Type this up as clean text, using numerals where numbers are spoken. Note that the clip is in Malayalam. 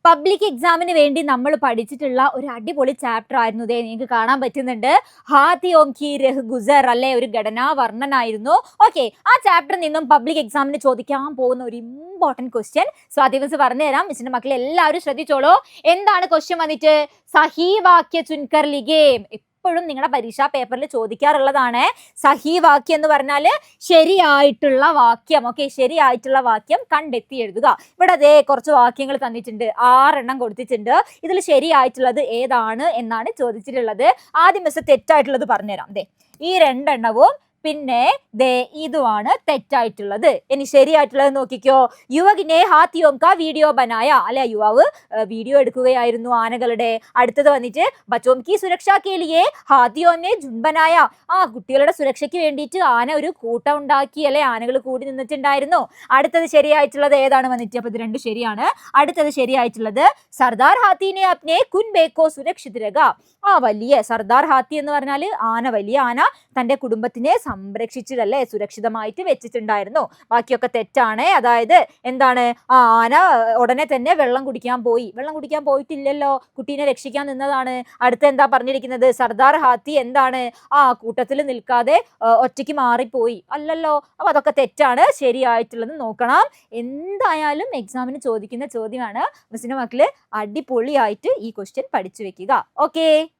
പബ്ലിക് എക്സാമിന് വേണ്ടി നമ്മൾ പഠിച്ചിട്ടുള്ള ഒരു അടിപൊളി ചാപ്റ്റർ ആയിരുന്നു ദേ നിങ്ങൾക്ക് കാണാൻ പറ്റുന്നുണ്ട്. ഹാത്തി ഓം കി രഹ് ഗുസർ അല്ലെ, ഒരു ഘടനാ വർണ്ണനായിരുന്നു. ഓക്കെ, ആ ചാപ്റ്ററിൽ നിന്നും പബ്ലിക് എക്സാമിന് ചോദിക്കാൻ പോകുന്ന ഒരു ഇമ്പോർട്ടന്റ് ക്വസ്റ്റ്യൻ സ്വാതി മിസ് പറഞ്ഞു തരാം. മിസ്സിന്റെ മക്കളെ എല്ലാവരും ശ്രദ്ധിച്ചോളൂ. എന്താണ് ക്വസ്റ്റ്യൻ വന്നിട്ട്? സഹി വാക്യ ചുൻകർ ലിഗേം. എപ്പോഴും നിങ്ങളുടെ പരീക്ഷാ പേപ്പറിൽ ചോദിക്കാറുള്ളതാണ്. സഹി വാക്യം എന്ന് പറഞ്ഞാൽ ശരിയായിട്ടുള്ള വാക്യം. ഓക്കെ, ശരിയായിട്ടുള്ള വാക്യം കണ്ടെത്തി എഴുതുക. ഇവിടെ അതേ കുറച്ച് വാക്യങ്ങൾ തന്നിട്ടുണ്ട്, 6 എണ്ണം കൊടുത്തിട്ടുണ്ട്. ഇതിൽ ശരിയായിട്ടുള്ളത് ഏതാണ് എന്നാണ് ചോദിച്ചിട്ടുള്ളത്. ആദ്യം മിസ് തെറ്റായിട്ടുള്ളത് പറഞ്ഞുതരാം. ദേ ഈ 2 എണ്ണവും പിന്നെ ദേ ഇതുമാണ് തെറ്റായിട്ടുള്ളത്. ഇനി ശരിയായിട്ടുള്ളത് നോക്കിക്കോ. യുവകിനെ ഹാത്തിയോം കാ വീഡിയോ ബനായ, അല്ലെ യുവാവ് വീഡിയോ എടുക്കുകയായിരുന്നു ആനകളുടെ. അടുത്തത് വന്നിട്ട് ബച്ചോം കി സുരക്ഷാ കേ ലിയേ ഹാത്തിയോം നെ ജുൻ ബനായ, കുട്ടികളുടെ സുരക്ഷയ്ക്ക് വേണ്ടിയിട്ട് ആന ഒരു കൂട്ടം ഉണ്ടാക്കി, അല്ലെ ആനകൾ കൂടി നിന്നിട്ടുണ്ടായിരുന്നു. അടുത്തത് ശരിയായിട്ടുള്ളത് ഏതാണ് വന്നിട്ട്? അപ്പൊ ഇത് 2 ശരിയാണ്. അടുത്തത് ശരിയായിട്ടുള്ളത് സർദാർ ഹാത്തിനെ അപ്നെ കുൻബേക്കോ സുരക്ഷിത് രഖ. വലിയ സർദാർ ഹാത്തി എന്ന് പറഞ്ഞാൽ ആന, വലിയ ആന തന്റെ കുടുംബത്തിനെ സംരക്ഷിച്ചിട്ടല്ലേ സുരക്ഷിതമായിട്ട് വെച്ചിട്ടുണ്ടായിരുന്നു. ബാക്കിയൊക്കെ തെറ്റാണ്. അതായത് എന്താണ്, ആന ഉടനെ തന്നെ വെള്ളം കുടിക്കാൻ പോയിട്ടില്ലല്ലോ, കുട്ടീനെ രക്ഷിക്കാൻ നിന്നതാണ്. അടുത്ത എന്താ പറഞ്ഞിരിക്കുന്നത്? സർദാർ ഹാത്തി എന്താണ് കൂട്ടത്തിൽ നിൽക്കാതെ ഒറ്റയ്ക്ക് മാറിപ്പോയി അല്ലല്ലോ. അപ്പൊ അതൊക്കെ തെറ്റാണ്. ശരിയായിട്ടുള്ളത് നോക്കണം. എന്തായാലും എക്സാമിന് ചോദിക്കുന്ന ചോദ്യമാണ്. മിസ്സിന്റെ മക്കള് അടിപൊളിയായിട്ട് ഈ ക്വസ്റ്റ്യൻ പഠിച്ചു വെക്കുക. ഓക്കെ.